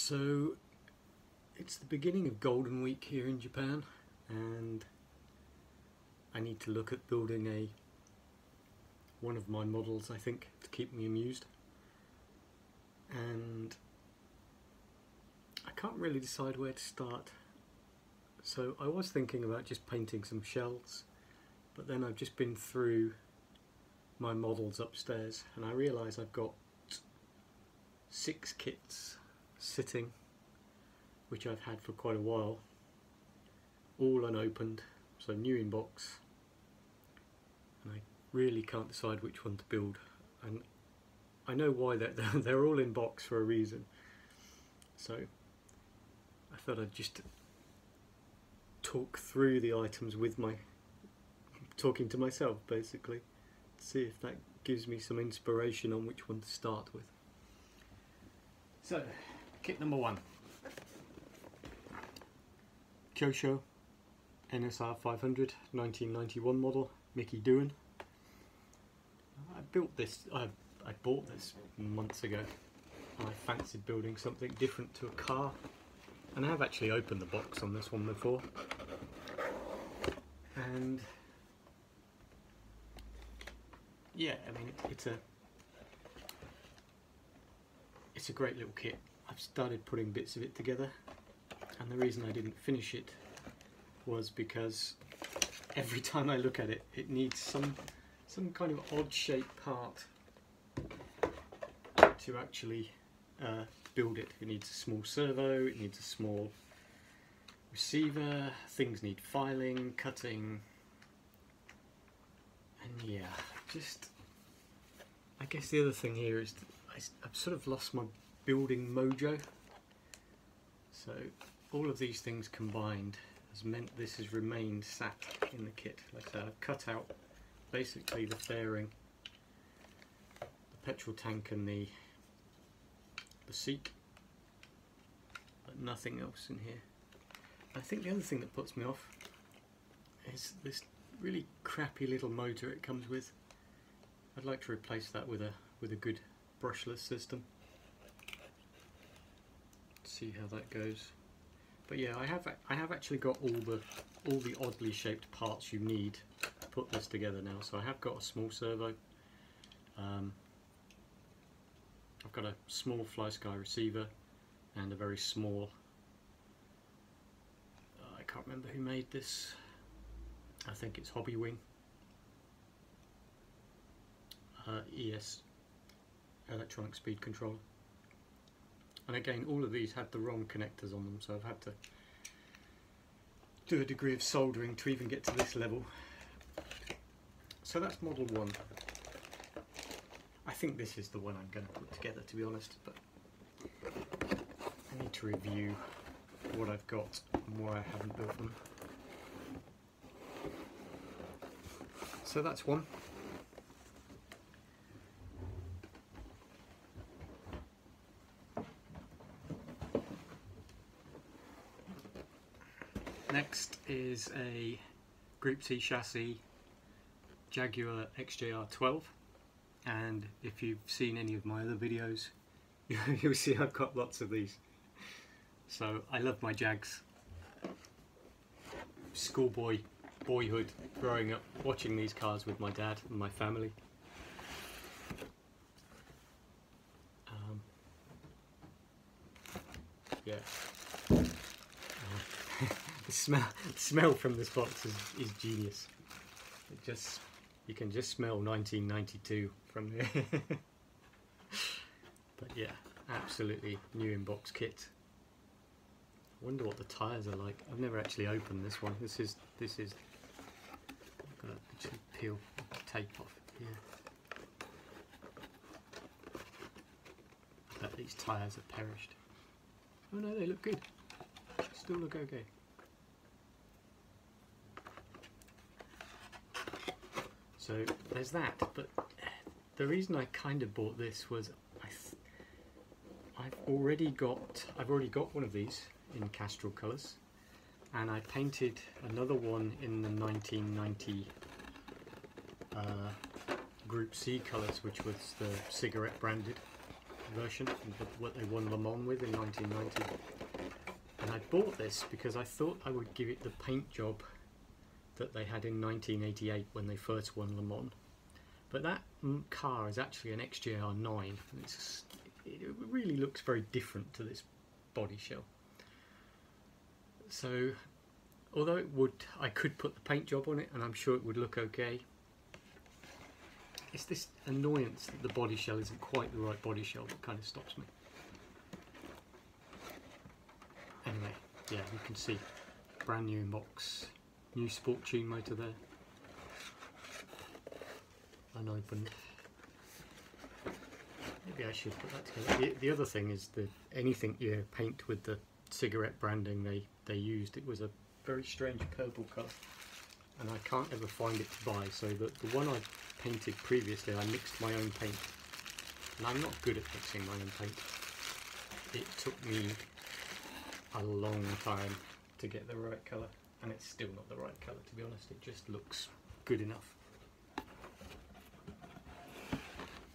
So it's the beginning of Golden Week here in Japan, and I need to look at building one of my models, I think, to keep me amused. And I can't really decide where to start. So I was thinking about just painting some shells, but then I've just been through my models upstairs and I realise I've got 6 kits sitting, which I've had for quite a while, all unopened, so new in box, and I really can't decide which one to build. And I know why they're all in box for a reason, so I thought I'd just talk through the items with talking to myself, basically, to see if that gives me some inspiration on which one to start with. So, kit number 1, Kyosho NSR 500, 1991 model, Mickey Doohan. I bought this months ago, and I fancied building something different to a car, and I have actually opened the box on this one before, and yeah, I mean it's a great little kit. I've started putting bits of it together, and the reason I didn't finish it was because every time I look at it, it needs some kind of odd shaped part to actually build it. It needs a small servo, it needs a small receiver, things need filing, cutting, and yeah, I guess the other thing here is that I've sort of lost my building mojo. So all of these things combined has meant this has remained sat in the kit. Like I said, I've cut out basically the fairing, the petrol tank and the seat, but nothing else in here. I think the other thing that puts me off is this really crappy little motor it comes with. I'd like to replace that with a good brushless system. See how that goes. But yeah, I have actually got all the oddly shaped parts you need to put this together now. So I have got a small servo. I've got a small fly sky receiver and a very small. I can't remember who made this. I think it's Hobby Wing. ES, electronic speed controller. And again, all of these had the wrong connectors on them, so I've had to do a degree of soldering to even get to this level. So that's model 1. I think this is the one I'm going to put together, to be honest, but I need to review what I've got and why I haven't built them. So that's one. Next is a Group C chassis Jaguar XJR12, and if you've seen any of my other videos, you'll see I've got lots of these. So I love my Jags. Schoolboy boyhood, growing up watching these cars with my dad and my family. Yeah. The smell from this box is genius. You can just smell 1992 from there. But yeah, absolutely new in box kit. I wonder what the tyres are like. I've never actually opened this one. This is. I've got to actually peel the tape off here. I bet these tyres have perished. Oh no, they look good. Still look okay. So there's that, but the reason I kind of bought this was I've already got one of these in Castrol colours, and I painted another one in the 1990 Group C colours, which was the cigarette branded. version, what they won Le Mans with in 1990. And I bought this because I thought I would give it the paint job that they had in 1988 when they first won Le Mans. But that car is actually an XJR9. It really looks very different to this body shell. So, although I could put the paint job on it and I'm sure it would look okay, it's this annoyance that the body shell isn't quite the right body shell that kind of stops me. Anyway, yeah, you can see brand new in box, new sport tune motor there, unopened. Maybe I should put that together. The other thing is that anything you paint with the cigarette branding they used, it was a very strange purple colour, and I can't ever find it to buy. So the one I painted previously, I mixed my own paint, and I'm not good at mixing my own paint. It took me a long time to get the right colour, and it's still not the right colour, to be honest. It just looks good enough.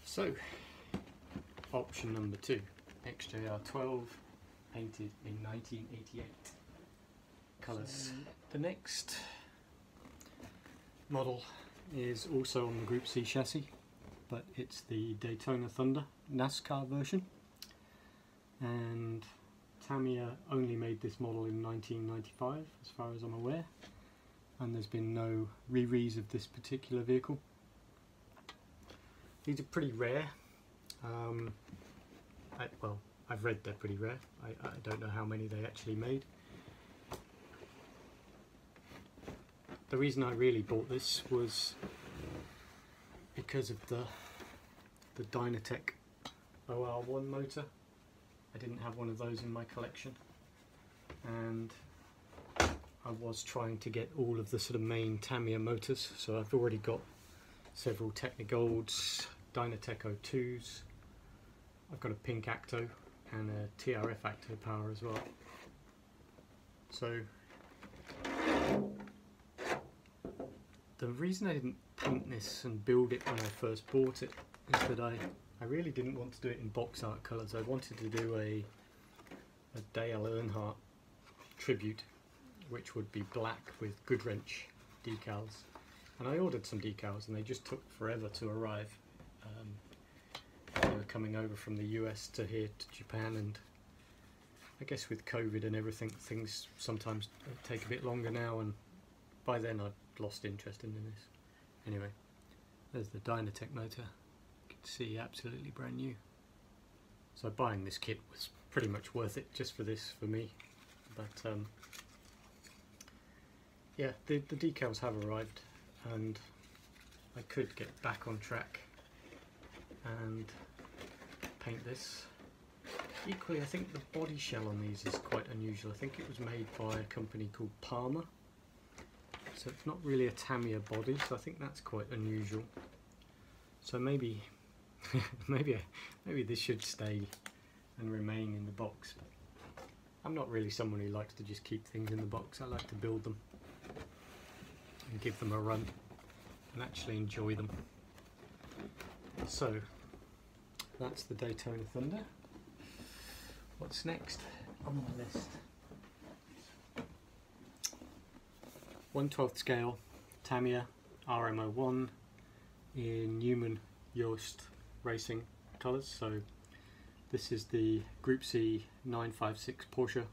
So, option number 2, XJR12, painted in 1988. Colours. The next model is also on the Group C chassis, but it's the Daytona Thunder NASCAR version, and Tamiya only made this model in 1995 as far as I'm aware, and there's been no re-re's of this particular vehicle. These are pretty rare. Well, I've read they're pretty rare. I don't know how many they actually made. The reason I really bought this was because of the Dynatech OR1 motor. I didn't have one of those in my collection, and I was trying to get all of the sort of main Tamiya motors, so I've already got several Technigolds, Dynatech O2s, I've got a pink Acto and a TRF Acto power as well. So the reason I didn't paint this and build it when I first bought it is that I really didn't want to do it in box art colours. I wanted to do a Dale Earnhardt tribute, which would be black with Goodwrench decals. And I ordered some decals and they just took forever to arrive. They were coming over from the US to here to Japan, and I guess with COVID and everything, things sometimes take a bit longer now, and by then I'd lost interest in this. Anyway, there's the Dynatech motor. You can see absolutely brand new. So buying this kit was pretty much worth it just for this for me. But yeah, the decals have arrived, and I could get back on track and paint this. Equally, I think the body shell on these is quite unusual. I think it was made by a company called Palmer. So it's not really a Tamiya body, so I think that's quite unusual. So maybe maybe this should stay and remain in the box. But I'm not really someone who likes to just keep things in the box. I like to build them and give them a run and actually enjoy them. So that's the Daytona Thunder. What's next on my list? 1/12 scale Tamiya RMO1 in Newman Yost Racing colours. So this is the Group C 956 Porsche.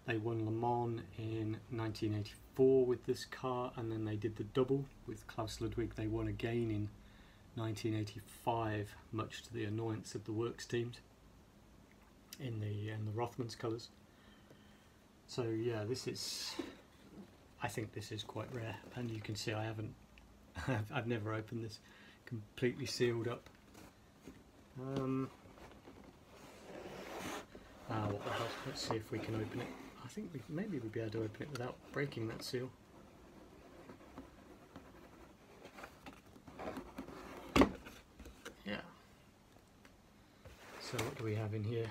They won Le Mans in 1984 with this car, and then they did the double with Klaus Ludwig. They won again in 1985, much to the annoyance of the works teams in the Rothmans colours. So yeah, I think this is quite rare, and you can see I haven't I've never opened this, completely sealed up. What the hell? Let's see if we can open it. I think maybe we'd be able to open it without breaking that seal. Yeah. So what do we have in here?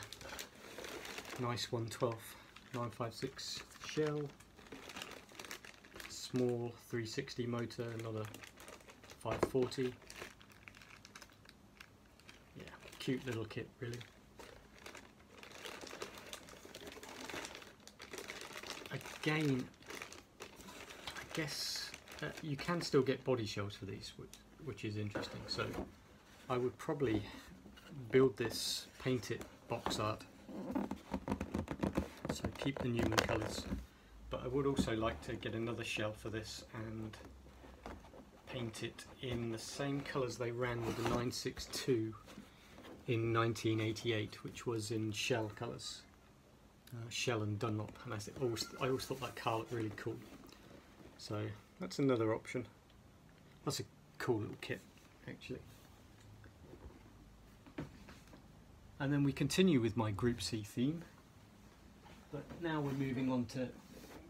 Nice 1/12 956 shell. Small 360 motor, another 540. Yeah, cute little kit, really. Again, I guess you can still get body shells for these, which is interesting. So I would probably build this, paint it box art, so keep the Newman colours. But I would also like to get another shell for this and paint it in the same colours they ran with the 962 in 1988, which was in shell colours. Shell and Dunlop, and I always thought that car looked really cool. So that's another option. That's a cool little kit, actually. And then we continue with my Group C theme, but now we're moving on to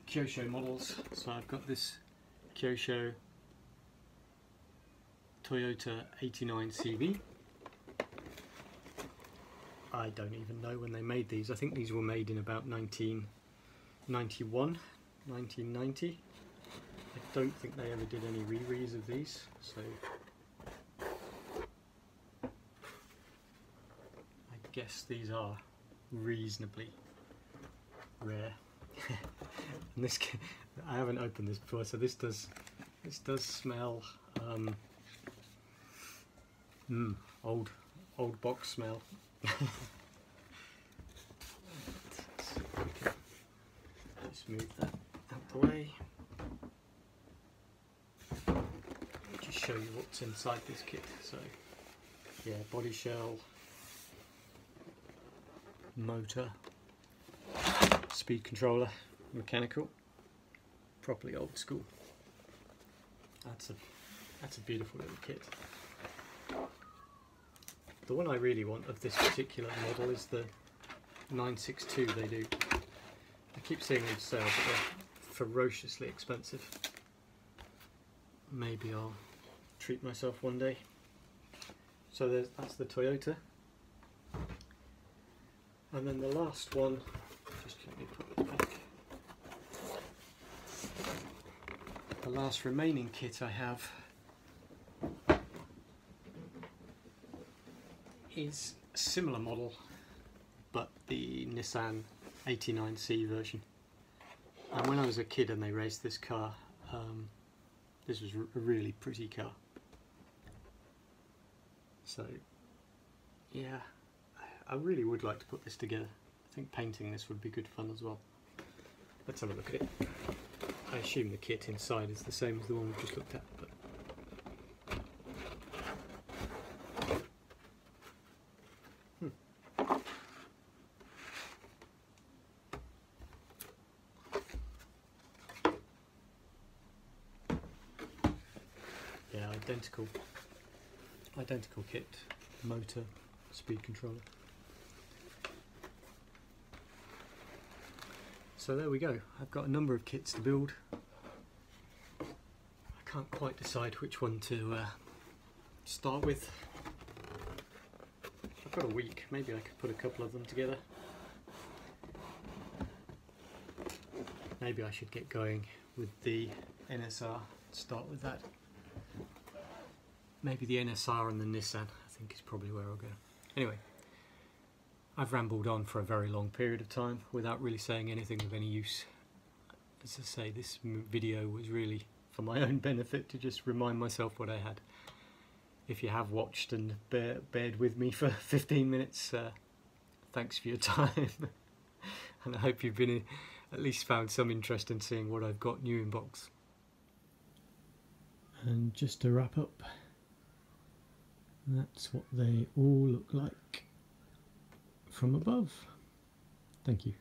Kyosho models. So I've got this Kyosho Toyota 89 CV. I don't even know when they made these. I think these were made in about 1991, 1990. I don't think they ever did any re-re's of these, so I guess these are reasonably rare. And this, I haven't opened this before, so this does smell old box smell. Just move that out the way. Just show you what's inside this kit. So yeah, body shell, motor, speed controller, mechanical, properly old school. That's a beautiful little kit. The one I really want of this particular model is the 962 they do. I keep seeing them sell, but they're ferociously expensive. Maybe I'll treat myself one day. So that's the Toyota. And then the last one, just let me put this back. The last remaining kit I have is a similar model, but the Nissan 89C version. And when I was a kid and they raced this car, this was a really pretty car. So yeah, I really would like to put this together. I think painting this would be good fun as well. Let's have a look at it. I assume the kit inside is the same as the one we just looked at, but yeah, identical kit, motor, speed controller. So there we go. I've got a number of kits to build. I can't quite decide which one to start with. I've got a week, maybe I could put a couple of them together. Maybe I should get going with the NSR, start with that. Maybe the NSR and the Nissan, I think is probably where I'll go. Anyway, I've rambled on for a very long period of time without really saying anything of any use. As I say, this video was really for my own benefit, to just remind myself what I had. If you have watched and bared with me for 15 minutes, thanks for your time. And I hope you've been at least found some interest in seeing what I've got new in box. And just to wrap up, that's what they all look like from above. Thank you.